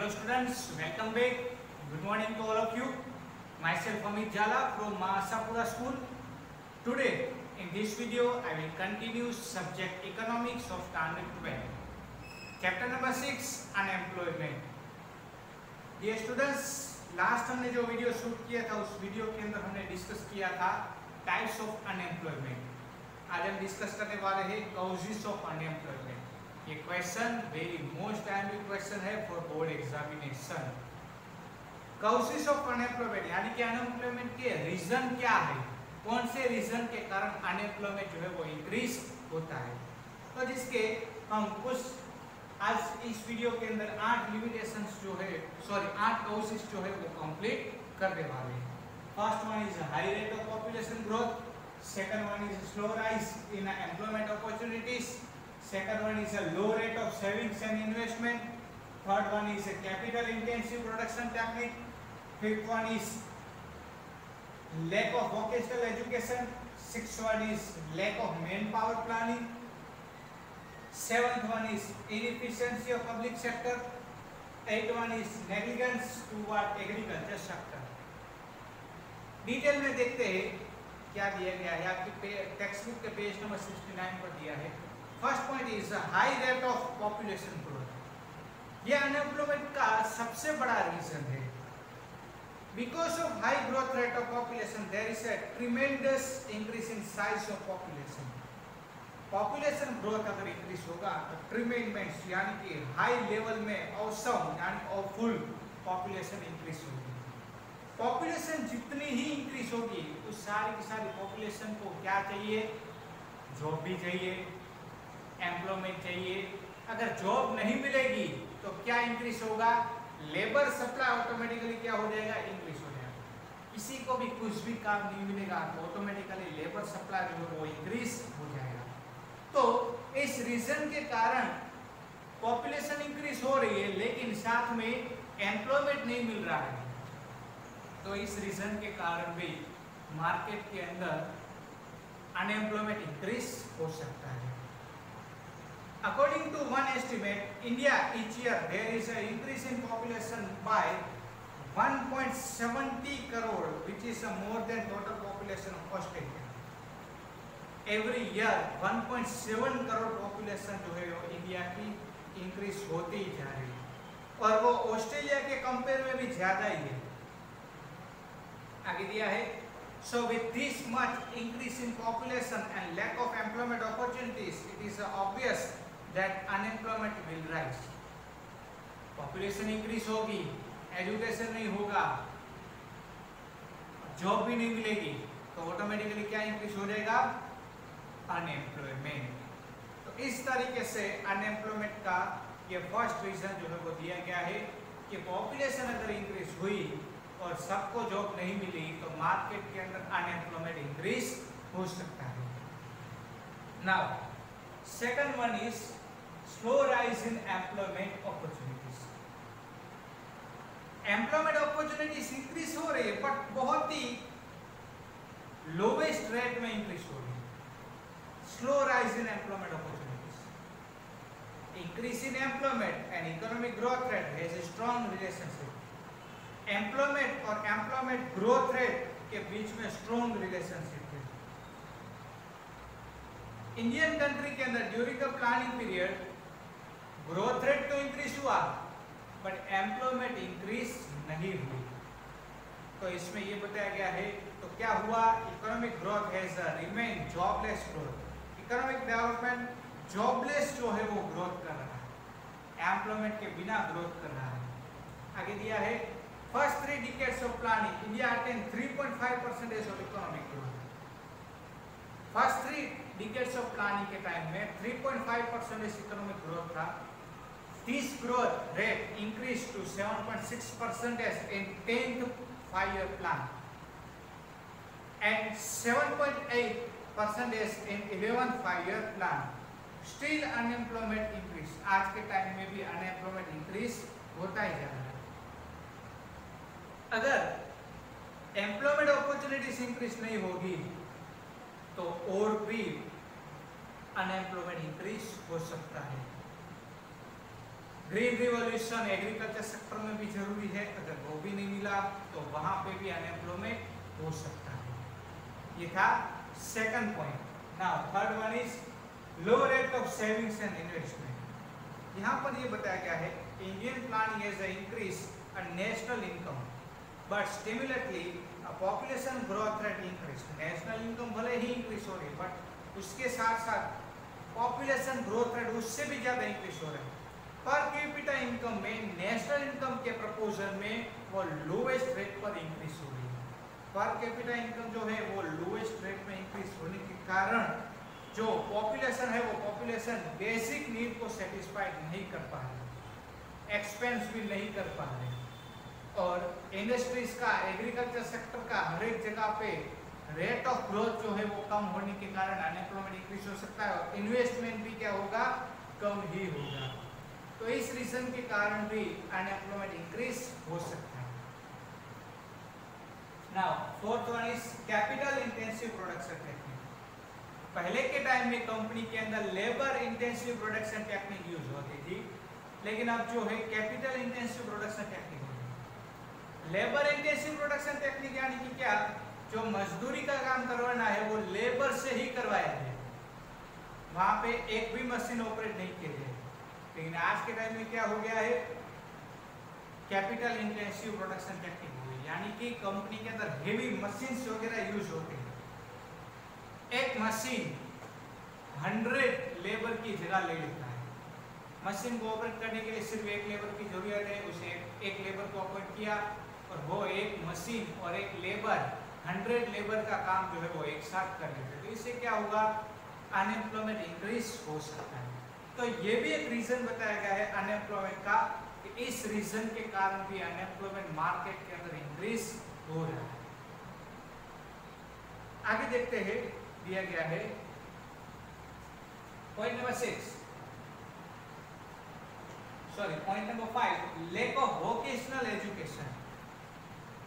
Hello students, welcome back. Good morning to all of you. Myself Amit Jala from Mahasapura School. Today in this video I will continue subject economics of standard 12. Chapter number 6 unemployment. Dear students, last हमने जो video shoot किया था उस video के अंदर हमने discuss किया था टाइप्स ऑफ अनएम्प्लॉयमेंट. आज हम डिस्कस करने वाले हैं कॉजेस ऑफ अनएम्प्लॉयमेंट. ये question very most timely question है for board examination. Causes of unemployment यानी कि अनएम्प्लॉयमेंट के रीजन क्या है, कौन से रीजन के कारण अनएम्प्लॉयमेंट जो है वो इंक्रीज होता है. तो जिसके हम कुछ आज इस वीडियो के अंदर 8 लिमिटेशंस जो है 8 कॉजेस जो है वो कंप्लीट करने वाले हैं. First one is high rate of population growth, second one is slow rise in employment opportunities, second one is a low rate of savings and investment, third one is a capital intensive production technique, fifth one is lack of vocational education, sixth one is lack of manpower planning, seventh one is inefficiency of public sector, eighth one is negligence toward agriculture sector. Detail में देखते हैं क्या दिया गया है. आपकी text book के page number 69 पर दिया है. First point is high rate of population growth. यह अनएम्प्लॉयमेंट का सबसे बड़ा रीजन है. Because of high growth rate of population there is a tremendous increase in size of population. Population growth अगर इंक्रीज होगा तो ट्रिमेंडस यानी कि हाई लेवल में औसम यानी फुल पॉपुलेशन इंक्रीज होगी. पॉपुलेशन जितनी ही इंक्रीज होगी उस सारी की सारी पॉपुलेशन को क्या चाहिए, जॉब भी चाहिए, एम्प्लॉयमेंट चाहिए. अगर जॉब नहीं मिलेगी तो क्या इंक्रीज होगा, लेबर सप्लाई ऑटोमेटिकली क्या हो जाएगा, इंक्रीज हो जाएगा. किसी को भी कुछ भी काम नहीं मिलेगा तो ऑटोमेटिकली लेबर सप्लाई जो है वो इंक्रीज हो जाएगा. तो इस रीजन के कारण पॉपुलेशन इंक्रीज हो रही है लेकिन साथ में एम्प्लॉयमेंट नहीं मिल रहा है. तो इस रीजन के कारण भी मार्केट के अंदर अनएम्प्लॉयमेंट इंक्रीज हो सकता है. According to one estimate, India each year there is an increase in population by 1.70 crore, which is more than total population of Australia. Every year 1.7 crore population जो है वो इंडिया की इंक्रीज होती ही जा रही है और वो ऑस्ट्रेलिया के कंपेयर में भी ज्यादा ही है. आगे दिया है So with this much increase in population and lack of employment opportunities, it is obvious that unemployment will rise. Population increase होगी, एजुकेशन नहीं होगा, जॉब भी नहीं मिलेगी तो ऑटोमेटिकली क्या इंक्रीज हो जाएगा, अनएम्प्लॉयमेंट. तो इस तरीके से अनएम्प्लॉयमेंट का ये फर्स्ट रीजन जो है वो दिया गया है कि पॉपुलेशन अगर इंक्रीज हुई और सबको जॉब नहीं मिली तो मार्केट के अंदर अनएम्प्लॉयमेंट इंक्रीज हो सकता है. Now second one is slow rise in employment opportunities. Employment opportunities increase हो रही है बट बहुत ही लोवेस्ट रेट में इंक्रीज हो रही है. Slow rise in employment opportunities. Increase in employment and economic growth rate has a strong relationship. Employment और employment growth rate के बीच में स्ट्रॉन्ग रिलेशनशिप है. इंडियन कंट्री के अंदर during the planning period growth rate तो इंक्रीज हुआ but employment increase नहीं हुई. तो इसमें ये बताया गया है तो क्या हुआ, economic growth has remain jobless growth. Economic development jobless जो है वो ग्रोथ कर रहा है, एम्प्लॉयमेंट के बिना ग्रोथ कर रहा है. आगे दिया है First 3 decades of planning, India attained 3.5% of economic growth. First 3 decades of planning के टाइम में 3.5% economic growth था. This growth rate increased to 7.6% in 10th 5-year plan and 7.8% in 11th 5-year plan. Still unemployment increase. आज के time में भी unemployment increase होता ही जा रहा है. अगर एम्प्लॉयमेंट अपॉर्चुनिटीज इंक्रीज नहीं होगी तो और भी अनएम्प्लॉयमेंट इंक्रीज हो सकता है. ग्रीन रिवॉल्यूशन एग्रीकल्चर सेक्टर में भी जरूरी है, अगर वो भी नहीं मिला तो वहां पे भी अनएम्प्लॉयमेंट हो सकता है। ये था second point. Now third one is low rate of savings and investment. यहाँ पर ये बताया गया है Indian planning as a increase a national income but simultaneously population growth rate increase. National income भले ही इंक्रीज हो रही है बट उसके साथ साथ पॉपुलेशन ग्रोथ रेट उससे भी ज्यादा इंक्रीज हो रहा है। पर कैपिटा इनकम में नेशनल इनकम के प्रपोजन में वो लोएस्ट रेट पर इंक्रीज हो रही है। पर कैपिटा इनकम जो है वो लोएस्ट रेट में इंक्रीज होने के कारण जो पॉपुलेशन है वो पॉपुलेशन बेसिक नीड को सेटिस्फाइड नहीं कर पा रही, एक्सपेंस भी नहीं कर पा रहे, और इंडस्ट्रीज का एग्रीकल्चर सेक्टर का हर एक जगह पे रेट ऑफ ग्रोथ जो है वो कम होने के कारण अनएम्प्लॉयमेंट इंक्रीज हो सकता है और इन्वेस्टमेंट भी क्या होगा, कम ही होगा। तो इस रीजन के कारण भी अनएम्प्लॉयमेंट इंक्रीज हो सकता है। Now fourth one is capital intensive production technique. पहले के टाइम में कंपनी के अंदर labour intensive production technique use होती थी, लेकिन अब जो है कैपिटल इंटेंसिव प्रोडक्शन टेक्निक हो गई। लेबर इंटेंसिव प्रोडक्शन टेक्निक यानी कि क्या, जो मजदूरी का काम करवाना है वो लेबर से ही करवाया जाए, वहां पे एक भी मशीन ऑपरेट नहीं की जाए। लेकिन आज के टाइम में क्या हो गया है, कैपिटल इंटेंसिव प्रोडक्शन टेक्निक हो गई, यानी कि कंपनी के अंदर हेवी मशीन्स वगैरह यूज होते हैं। एक मशीन 100 लेबर की जगह ले लेता है। मशीन को ऑपरेट करने के लिए सिर्फ एक लेबर की जरूरत है, उसे एक लेबर को ऑपरेट किया और वो एक मशीन और एक लेबर 100 लेबर का काम जो है वो एक साथ कर लेते हैं। तो इससे क्या होगा, अनएम्प्लॉयमेंट इंक्रीज हो सकता है। तो ये भी एक रीजन बताया गया है अनएम्प्लॉयमेंट का, कि इस रीजन के कारण भी अनएम्प्लॉयमेंट मार्केट के अंदर इंक्रीज हो रहा है। आगे देखते हैं, दिया गया है point number 6, sorry point number 5, lack of vocational education.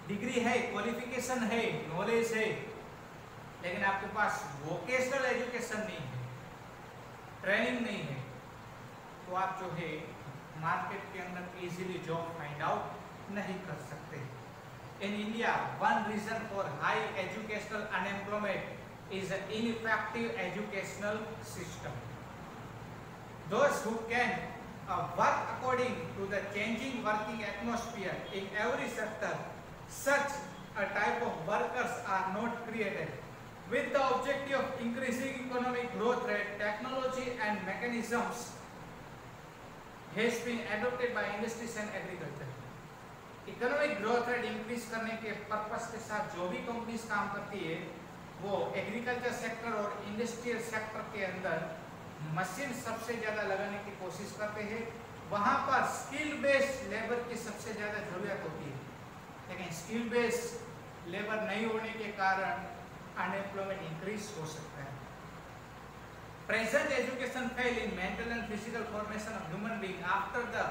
Degree है, क्वालिफिकेशन है, नॉलेज है, लेकिन आपके पास वोकेशनल एजुकेशन नहीं है, ट्रेनिंग नहीं है, तो आप जो है मार्केट के अंदर इजीली जॉब फाइंड आउट नहीं कर सकते। In India one reason for high educational unemployment is an ineffective educational system. Those who can work according to the changing working atmosphere in every sector, such a type of workers are not created. With the objective of increasing economic growth rate, technology and mechanisms has been adopted by industries and agriculture. Economic growth rate increase करने के purpose के साथ जो भी companies काम करती है वो एग्रीकल्चर सेक्टर और इंडस्ट्रियल सेक्टर के अंदर मशीन सबसे ज़्यादा लगाने की कोशिश करते हैं। वहाँ पर स्किल बेस्ड लेबर की सबसे ज़्यादा जरूरत होती है, लेकिन स्किल बेस्ड लेबर नहीं होने के कारण अनएम्प्लॉयमेंट इंक्रीज हो सकता है। Present education fail in mental and physical formation of human being after the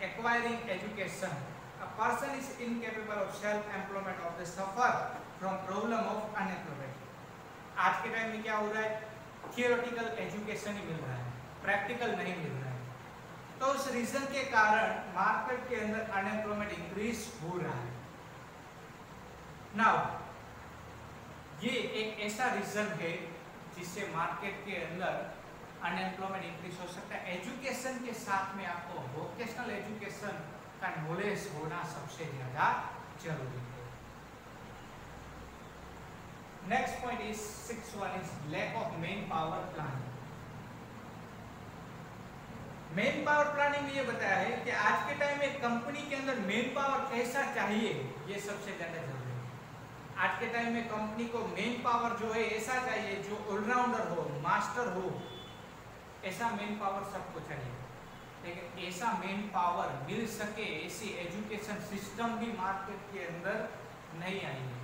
acquiring education. A person is incapable of self-employment or they suffer from problem of unemployment. आज के time में क्या हो रहा है, थियोरेटिकल एजुकेशन ही मिल रहा है, practical नहीं मिल रहा है। तो उस रीजन के कारण मार्केट के अंदर अनएम्प्लॉयमेंट इंक्रीज हो रहा है। नाउ ये एक ऐसा रीजन है जिससे मार्केट के अंदर अनएम्प्लॉयमेंट इंक्रीज हो सकता है। एजुकेशन के साथ में आपको वोकेशनल एजुकेशन का नॉलेज होना सबसे ज्यादा जरूरी है। Next point is 6 is lack of man power planning. Man power planning में ये बताया है कि आज के टाइम में कंपनी के अंदर मेन पावर कैसा चाहिए, ये सबसे ज्यादा जरूरी है। आज के टाइम में कंपनी को मेन पावर जो है ऐसा चाहिए जो ऑलराउंडर हो, मास्टर हो, ऐसा मेन पावर सबको चाहिए। लेकिन ऐसा मेन पावर मिल सके ऐसी एजुकेशन सिस्टम भी मार्केट के अंदर नहीं आई है।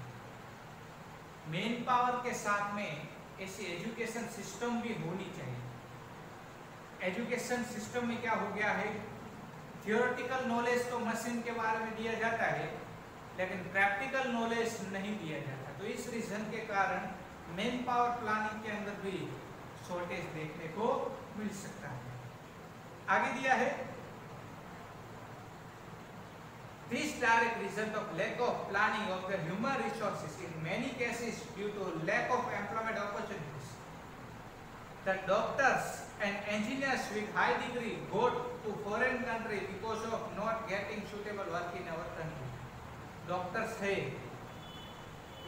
मेन पावर के साथ में ऐसी एजुकेशन सिस्टम भी होनी चाहिए। एजुकेशन सिस्टम में क्या हो गया है, थियोरेटिकल नॉलेज तो मशीन के बारे में दिया जाता है, लेकिन प्रैक्टिकल नॉलेज नहीं दिया जाता। तो इस रीजन के कारण मेन पावर प्लानिंग के अंदर भी शॉर्टेज देखने को मिल सकता है। आगे दिया है This direct result of lack of planning of the human resources in many cases due to lack of employment opportunities. The doctors and engineers with high degree go to foreign country because of not getting suitable work in our country. Doctors है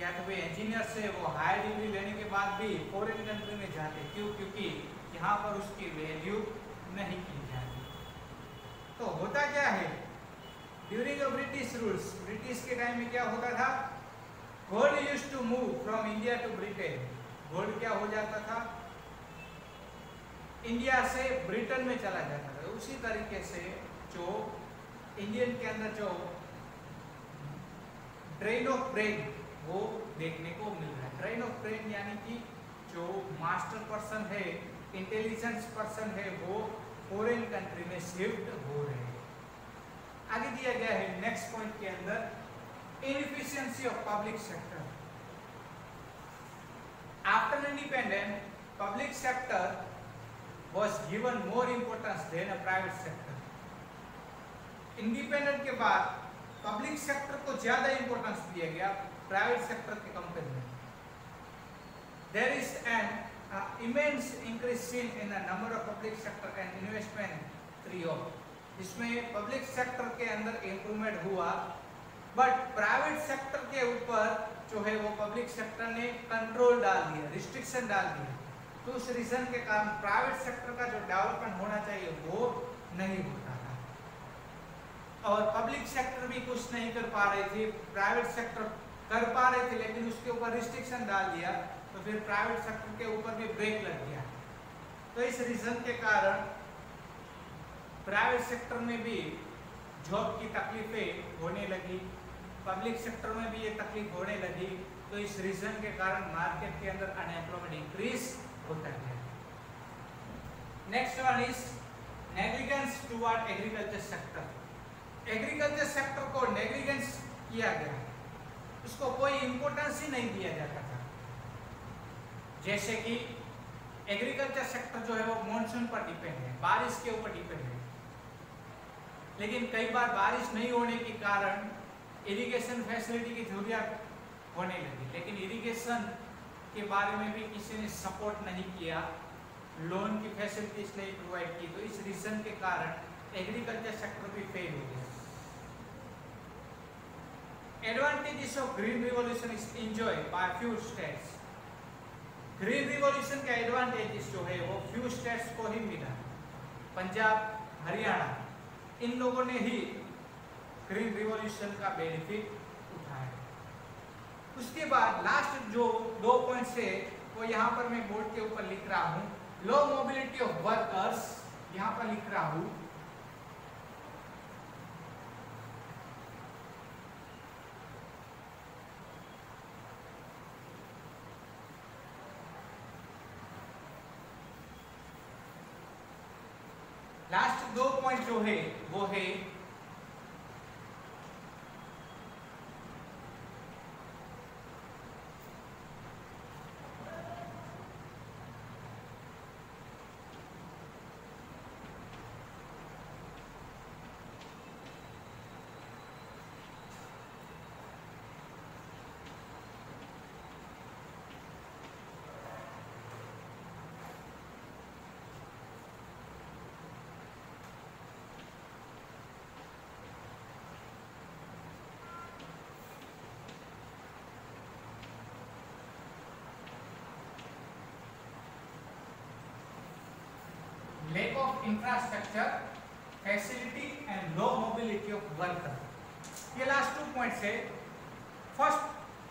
या तो भाई engineers है वो high degree लेने के बाद भी foreign country में जाते क्यों? क्योंकि यहाँ पर उसकी value नहीं की जाती। तो होता क्या है? During the British rules, British के टाइम में क्या होता था? Gold used to move from India to Britain. Gold क्या हो जाता था? इंडिया से ब्रिटेन में चला जाता था। उसी तरीके से जो इंडियन के अंदर जो ट्रेन ऑफ ब्रेन वो देखने को मिल रहा है। ट्रेन ऑफ ब्रेन यानी कि जो मास्टर पर्सन है, इंटेलिजेंस पर्सन है, वो फॉरेन कंट्री में शिफ्ट हो रहे हैं। आगे दिया गया है नेक्स्ट पॉइंट के अंदर inefficiency of public sector. After independence public sector was given more importance than a private sector. Independent के बाद पब्लिक सेक्टर को ज्यादा इंपॉर्टेंस दिया गया प्राइवेट सेक्टर के कंपेयर में। There is an immense increase seen in the number of public sector and investment trio. इसमें public sector के अंदर इम्प्रूवमेंट हुआ, बट प्राइवेट सेक्टर के ऊपर जो है वो पब्लिक सेक्टर ने कंट्रोल डाल दिया, रिस्ट्रिक्शन डाल दिया। तो उस रीजन के कारण प्राइवेट सेक्टर का जो डेवलपमेंट होना चाहिए वो नहीं होता था और पब्लिक सेक्टर भी कुछ नहीं कर पा रही थी। प्राइवेट सेक्टर कर पा रहे थे लेकिन उसके ऊपर रिस्ट्रिक्शन डाल दिया तो फिर प्राइवेट सेक्टर के ऊपर भी ब्रेक लग गया। तो इस रीजन के कारण प्राइवेट सेक्टर में भी जॉब की तकलीफें होने लगी, पब्लिक सेक्टर में भी ये तकलीफ होने लगी। तो इस रीजन के कारण मार्केट के अंदर अनएम्प्लॉयमेंट इंक्रीज होता है। Next one is negligence toward agriculture sector. Agriculture sector को नेग्लिजेंस किया गया, उसको कोई इंपॉर्टेंस ही नहीं दिया जाता था। जैसे कि एग्रीकल्चर सेक्टर जो है वो मॉनसून पर डिपेंड है, बारिश के ऊपर डिपेंड है, लेकिन कई बार बारिश नहीं होने के कारण इरिगेशन फैसिलिटी की जरूरत होने लगी, लेकिन इरिगेशन के बारे में भी किसी ने सपोर्ट नहीं किया, लोन की फैसिलिटीज नहीं प्रोवाइड की। तो इस रीजन के कारण एग्रीकल्चर सेक्टर भी फेल हो गया। Advantages of green revolution is enjoyed by few states. Green revolution का एडवांटेजेस जो है वो फ्यू स्टेट्स को ही मिला, पंजाब, हरियाणा, इन लोगों ने ही ग्रीन रिवॉल्यूशन का बेनिफिट उठाया। उसके बाद लास्ट जो 2 पॉइंट्स है वो यहाँ पर मैं बोर्ड के ऊपर लिख रहा हूँ। लो मोबिलिटी ऑफ वर्कर्स यहाँ पर लिख रहा हूँ। लास्ट 2 पॉइंट जो है वो है lack of infrastructure facility and low mobility of worker। ये लास्ट 2 पॉइंट्स है। फर्स्ट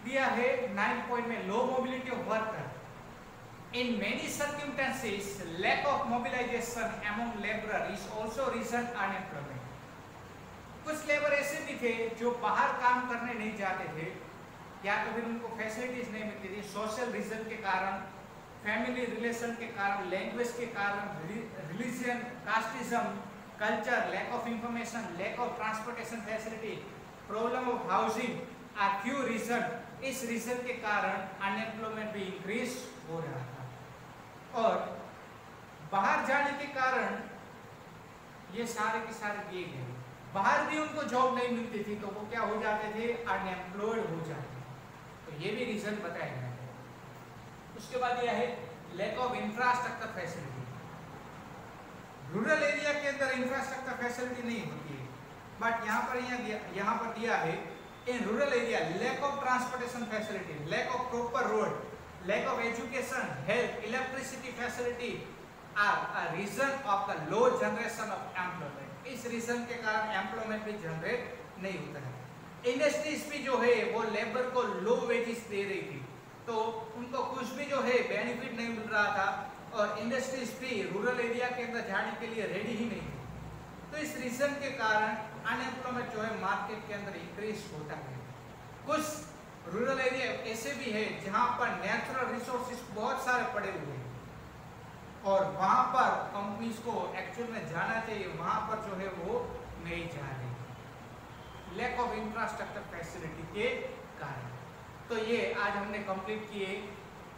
दिया है 9 पॉइंट में low mobility of worker. In many circumstances lack of mobilization among labourer is also reason unemployment. कुछ लेबर ऐसे भी थे जो बाहर काम करने नहीं जाते थे या तो फिर उनको फैसिलिटीज नहीं मिलती थी, सोशल रीजन के कारण, फैमिली रिलेशन के कारण, लैंग्वेज के कारण, religion, casteism, culture, lack of information, lack of transportation facility, problem of housing are few reason. इस रीजन के कारण अनएम्प्लॉयमेंट भी इंक्रीज हो रहा था और बाहर जाने के कारण ये सारे के सारे दिए गए। बाहर भी उनको जॉब नहीं मिलती थी तो वो क्या हो जाते थे, अनएम्प्लॉयड हो जाते। तो ये भी रीजन बताया गया है। उसके बाद यह है lack of infrastructure facility. Rural area के अंदर इंफ्रास्ट्रक्चर फैसिलिटी नहीं होती है, बट यहाँ पर दिया है in rural area lack of transportation facility, lack of proper road, lack of education, health, electricity facility are a reason of the low generation of employment. इस रीजन के कारण एम्प्लॉयमेंट भी जनरेट नहीं होता है। इंडस्ट्रीज भी जो है वो लेबर को लो वेजेस दे रही थी, तो उनको कुछ भी जो है बेनिफिट नहीं मिल रहा था, और इंडस्ट्रीज भी रूरल एरिया के अंदर जाने के लिए रेडी ही नहीं थी। तो इस रीजन के कारण अनएम्प्लॉयमेंट जो है मार्केट के अंदर इंक्रीज होता है। कुछ रूरल एरिया ऐसे भी है जहां पर नेचुरल रिसोर्सेज बहुत सारे पड़े हुए हैं और वहां पर कंपनीज को एक्चुअल में जाना चाहिए, वहां पर जो है वो नहीं जा रही, लैक ऑफ इंफ्रास्ट्रक्चर फैसिलिटी के कारण। तो ये आज हमने कंप्लीट किए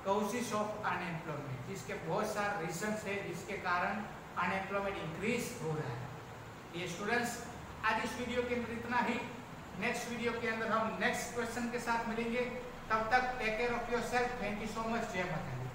कॉजेस ऑफ अनएम्प्लॉयमेंट, जिसके बहुत सारे रीजंस है जिसके कारण अनएम्प्लॉयमेंट इंक्रीज हो रहा है। ये स्टूडेंट्स आज इस वीडियो के अंदर इतना ही। नेक्स्ट वीडियो के अंदर हम नेक्स्ट क्वेश्चन के साथ मिलेंगे। तब तक take care of yourself. Thank you so much. जय माता दी।